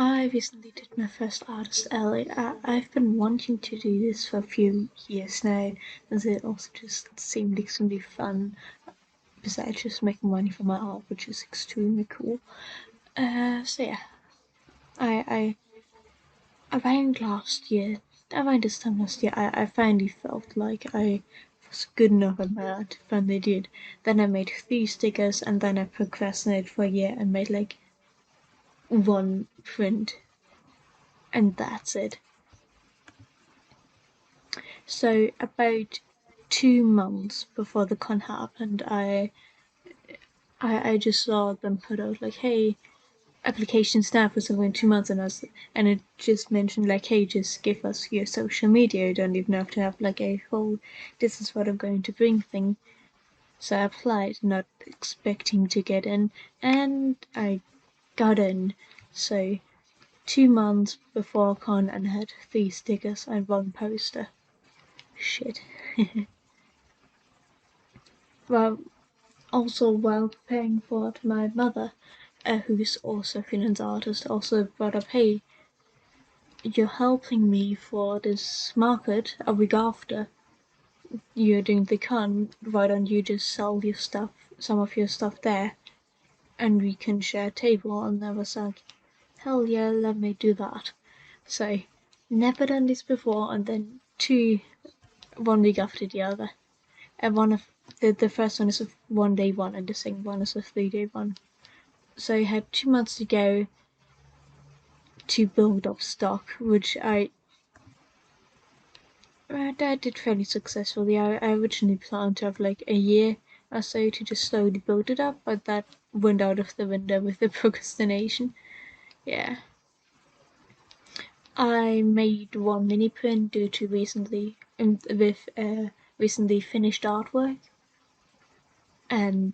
I recently did my first artist alley. I've been wanting to do this for a few years now, as it also just seemed extremely fun, besides just making money from my art, which is extremely cool. So yeah, I around last year, around this time last year, I finally felt like I was good enough at my art. Finally did. Then I made 3 stickers, and then I procrastinated for a year and made like one print, and that's it. So about 2 months before the con happened, I just saw them put out like, hey, application snap was over in 2 months, and it just mentioned like, hey, just give us your social media. You don't even have to have like a whole this is what I'm going to bring thing. So I applied, not expecting to get in, and I got in. So 2 months before con, and I had 3 stickers and one poster. Shit. Well, also while preparing for it, my mother, who's also a freelance artist, also brought up, hey, you're helping me for this market a week after you're doing the con. Why don't you just sell your stuff, some of your stuff there, and we can share a table? And I was like, hell yeah, let me do that. So, never done this before, and then 1 week after the other. And one of the first one is a 1 day one, and the second one is a 3 day one. So I had 2 months to go to build up stock, which I did fairly successfully. I originally planned to have like a year or so to just slowly build it up, but that went out of the window with the procrastination. Yeah. I made one mini print due to with recently finished artwork, and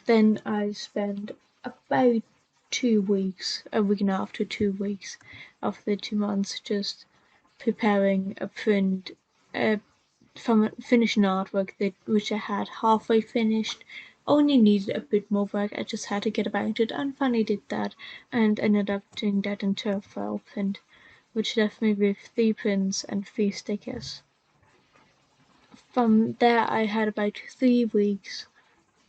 then I spent about 2 weeks, a week and a half to 2 weeks of the 2 months just preparing a print from finishing artwork which I had halfway finished. Only needed a bit more work. I just had to get about it, and finally did that, and ended up doing that in file print, which left me with 3 prints and 3 stickers. From there, I had about 3 weeks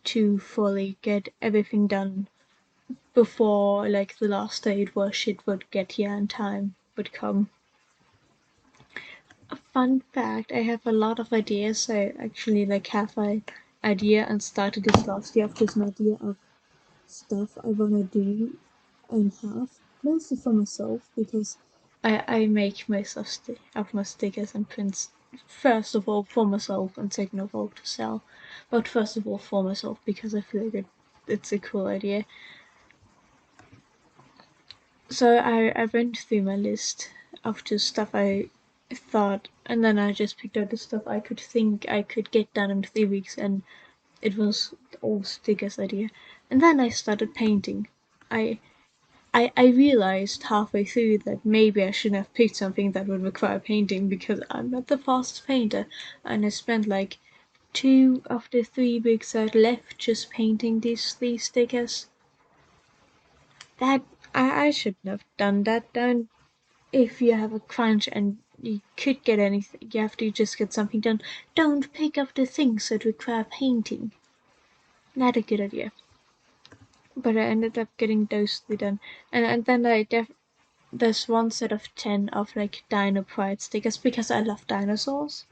to fully get everything done before like the last date where shit would get here and time would come. A fun fact, I have a lot of ideas. I actually like have an idea and started this last year of just an idea of stuff I wanna do and have. Mostly for myself because I make most of my stickers and prints first of all for myself and second of all to sell. But first of all for myself because I feel like it's a cool idea. So I went through my list of just stuff I thought, and then I just picked out the stuff I could think I could get done in 3 weeks, and it was all Stigger's idea. And then I started painting. I I realized halfway through that maybe I shouldn't have picked something that would require painting because I'm not the fastest painter, and I spent like 2 of the 3 weeks I had left just painting these 3 stickers. That I shouldn't have done that. Don't If you have a crunch and you could get anything, you have to just get something done. Don't pick up the things that require painting. Not a good idea. But I ended up getting those 3 done, and then there's one set of 10 of like Dino Pride stickers because I love dinosaurs,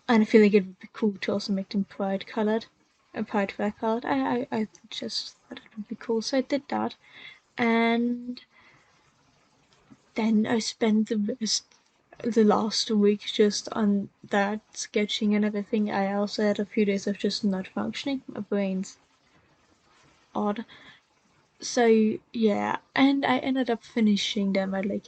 and I feel like it would be cool to also make them Pride colored, and Pride flag colored. I just thought it would be cool, so I did that, and then I spent the last week just on that sketching and everything. I also had a few days of just not functioning. My brain's odd. So yeah, and I ended up finishing them at like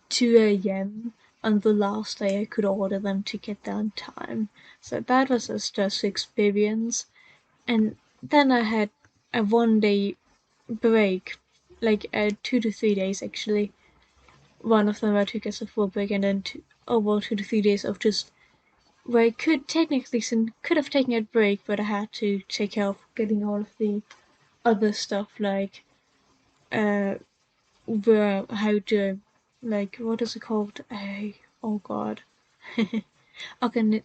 2 a.m. on the last day I could order them to get there on time. So that was a stressful experience. And then I had a 1 day break, like 2 to 3 days actually. One of them I took as a full break, and then over 2 to 3 days of just where I could have taken a break, but I had to take care of getting all of the other stuff like uh where how to, like, what is it called? Oh god. Okay,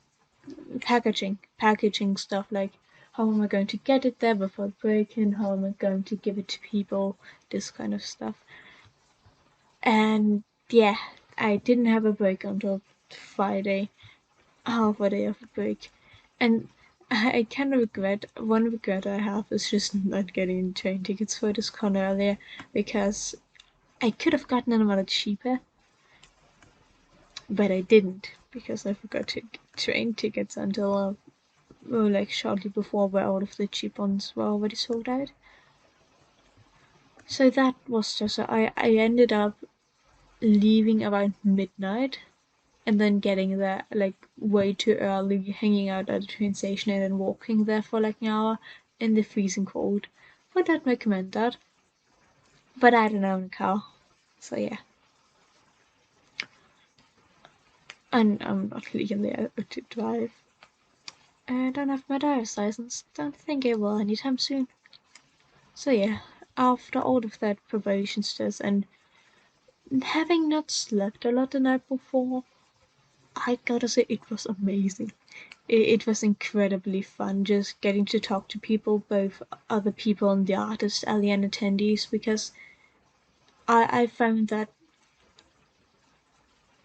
packaging stuff, like how am I going to get it there before breaking? How am I going to give it to people? This kind of stuff. And yeah, I didn't have a break until Friday, half a day of a break, and I kind of regret. One regret I have is just not getting train tickets for this con earlier, because I could have gotten them a lot cheaper, but I didn't because I forgot to get train tickets until like shortly before, where all of the cheap ones were already sold out. So that was just I ended up leaving around midnight and then getting there like way too early, hanging out at the train station and then walking there for like an hour in the freezing cold. Would not recommend that, but I don't own a car, so yeah. And I'm not legally able to drive. I don't have my driver's license. Don't think I will anytime soon. So yeah, after all of that preparation stress and having not slept a lot the night before, I gotta say it was amazing. It was incredibly fun just getting to talk to people, both other people and the artists, alien attendees, because I found that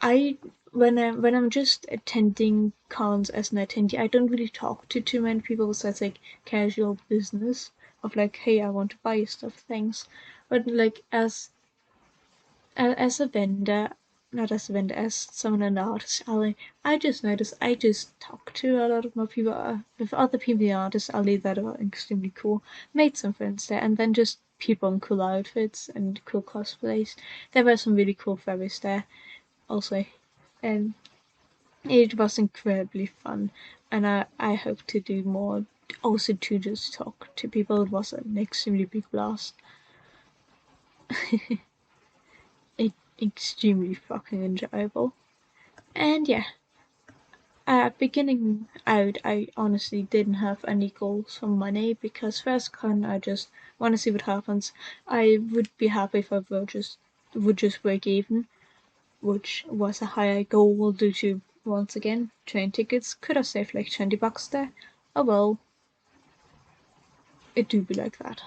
I when I'm just attending cons as an attendee, I don't really talk to too many people, so it's like casual business of like, hey, I want to buy you stuff, things. But like as a vendor, not as a vendor, as someone in the artist alley, I just noticed I just talked to a lot of more people, with other people in the artist alley that are extremely cool, made some friends there, and then just people in cool outfits and cool cosplays. There were some really cool fairies there also, and it was incredibly fun, and I hope to do more, also to just talk to people. It was an extremely big blast. It extremely fucking enjoyable. And yeah, beginning out, I honestly didn't have any goals for money, because first con I just want to see what happens. I would be happy if I would just break even, which was a higher goal due to, once again, train tickets. Could have saved like $20 there. Oh well, it do be like that.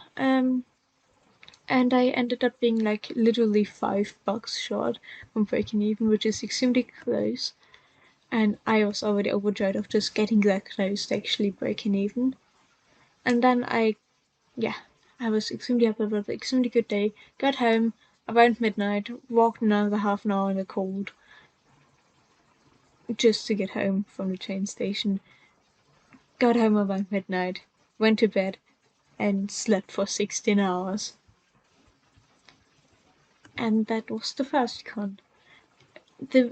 And I ended up being like literally $5 short from breaking even, which is extremely close. And I was already overjoyed of just getting that close to actually breaking even. And then yeah, I was extremely happy about an extremely good day. Got home around midnight, walked another half an hour in the cold just to get home from the train station. Got home around midnight, went to bed, and slept for 16 hours. And that was the first con.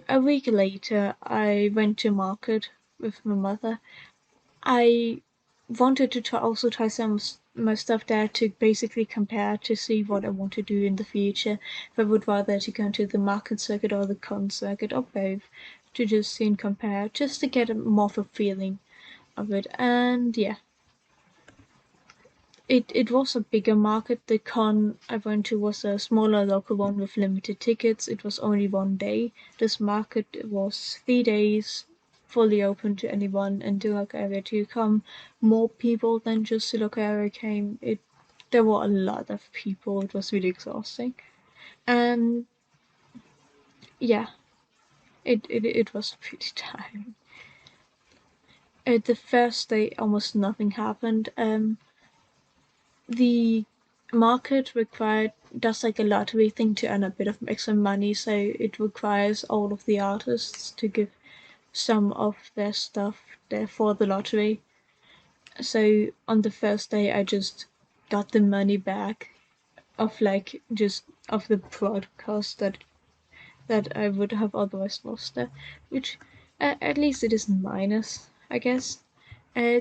A week later, I went to market with my mother. I wanted to try some my stuff there to basically compare to see what I want to do in the future. If I would rather to go to the market circuit or the con circuit or both, to just see and compare, just to get more of a feeling of it. And yeah, it was a bigger market. The con I went to was a smaller local one with limited tickets. It was only one day. This market was 3 days, fully open to anyone in the local area to come. More people than just the local area came. There were a lot of people. It was really exhausting. And yeah, it was pretty tiring. The first day almost nothing happened. The market does like a lottery thing to earn a bit of extra money, so it requires all of the artists to give some of their stuff there for the lottery. So on the first day I just got the money back of like just of the broadcast that I would have otherwise lost there, which at least it isn't minus, I guess. uh,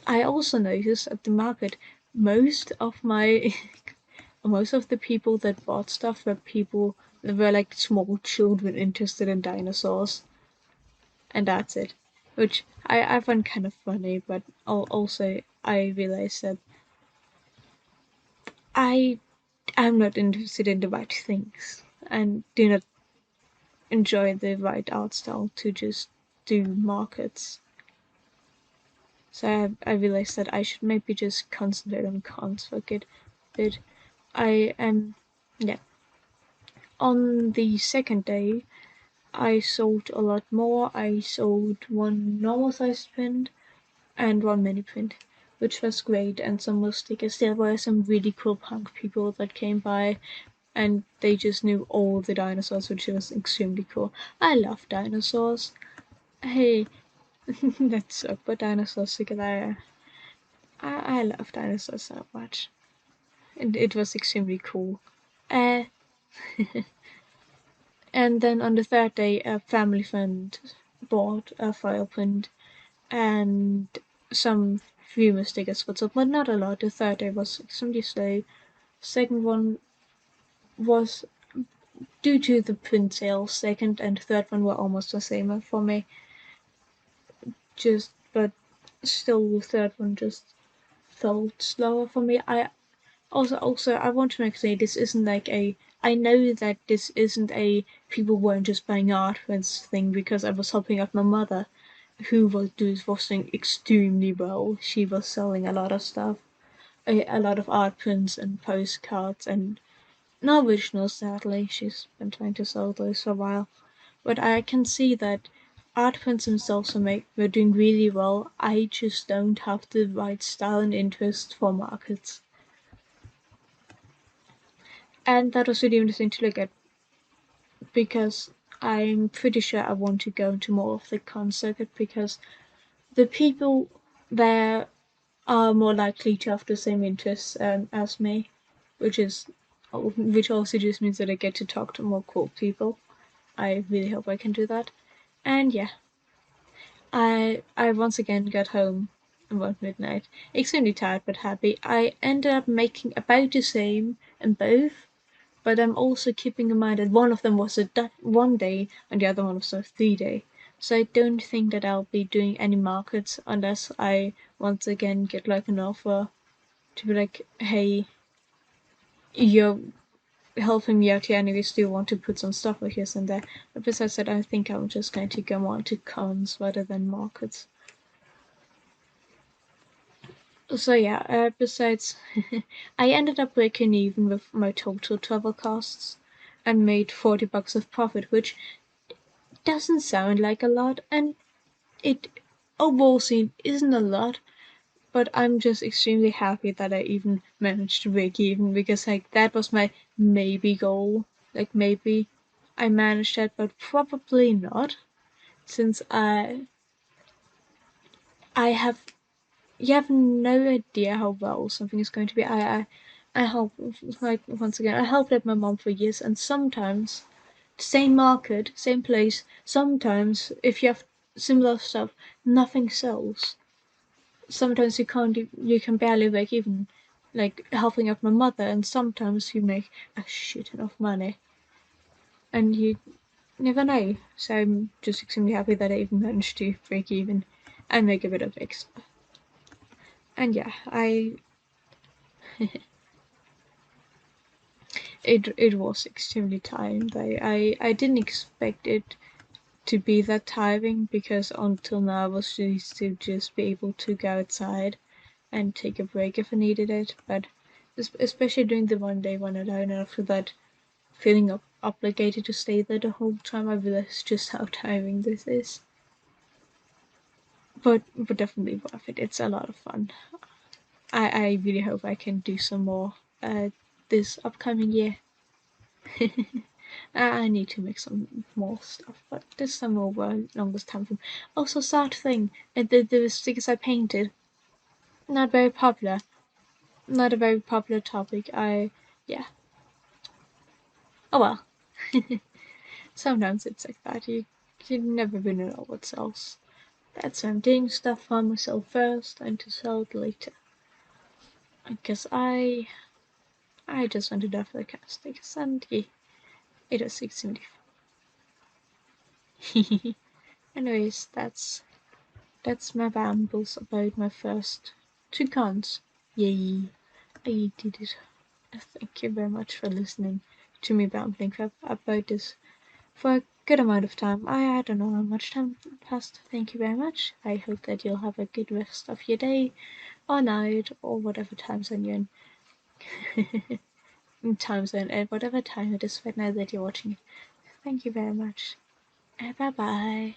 I also noticed at the market, most of my most of the people that bought stuff were people that were like small children interested in dinosaurs, and that's it. Which I find kind of funny, but also I realized that I I'm not interested in the right things and do not enjoy the right art style to just do markets. So I realized that I should maybe just concentrate on cons for a good bit. I am, yeah. On the second day, I sold a lot more. I sold one normal sized print and one mini print, which was great, and some more stickers. There were some really cool punk people that came by, and they just knew all the dinosaurs, which was extremely cool. I love dinosaurs. Hey, that sucked, but dinosaurs together. I love dinosaurs so much. And it was extremely cool. Uh, and then on the third day, a family friend bought a foil print and some few stickers for some, but not a lot. The third day was extremely slow. Second one was due to the print sales. Second and third one were almost the same for me. But still, the third one just felt slower for me. Also, I want to make clear this isn't like a. I know that this isn't a people weren't just buying art prints thing because I was helping out my mother, who was doing extremely well. She was selling a lot of stuff, a lot of art prints and postcards and no originals. Sadly, she's been trying to sell those for a while. But I can see that art prints themselves were doing really well. I just don't have the right style and interest for markets. And that was really interesting to look at because I'm pretty sure I want to go into more of the con circuit because the people there are more likely to have the same interests as me, which also just means that I get to talk to more cool people. I really hope I can do that. And yeah, I once again got home about midnight, extremely tired but happy. I ended up making about the same in both, but I'm also keeping in mind that one of them was a 1 day and the other one was a 3 day. So I don't think that I'll be doing any markets unless I once again get like an offer to be like, hey, you're helping me out here anyways, do you want to put some stuff like this in there? But besides that, I think I'm just going to go on to cons rather than markets. So yeah, besides, I ended up breaking even with my total travel costs and made $40 of profit, which doesn't sound like a lot, and it overall isn't a lot, but I'm just extremely happy that I even managed to break even because like that was my maybe goal. Like maybe I managed that, but probably not, since I have you have no idea how well something is going to be. I help like once again I helped out my mom for years, and sometimes same market, same place. Sometimes if you have similar stuff, nothing sells. Sometimes you can barely break even, like helping out my mother, and sometimes you make a shit ton of money, and you never know. So I'm just extremely happy that I even managed to break even and make a bit of extra. And yeah, it was extremely tiring. I didn't expect it to be that tiring because until now I was used to just be able to go outside and take a break if I needed it. But especially during the 1 day when alone, and after that feeling obligated to stay there the whole time, I realized just how tiring this is. But definitely worth it. It's a lot of fun. I really hope I can do some more this upcoming year. I need to make some more stuff, but this summer will longest time frame. Also, sad thing, the stickers I painted, not very popular. Not a very popular topic. Yeah. Oh well. Sometimes it's like that. You never really know what sells. That's why I'm doing stuff for myself first and to sell it later. Because I just wanted to have the kind of stickers and yeah, it was extremely fun. Anyways, that's my rambles about my first two cons. Yay, I did it. Thank you very much for listening to me rambling about this for a good amount of time. I don't know how much time passed. Thank you very much. I hope that you'll have a good rest of your day or night or whatever time zone you're in. Time zone and whatever time it is right now that you're watching it. Thank you very much. Bye bye.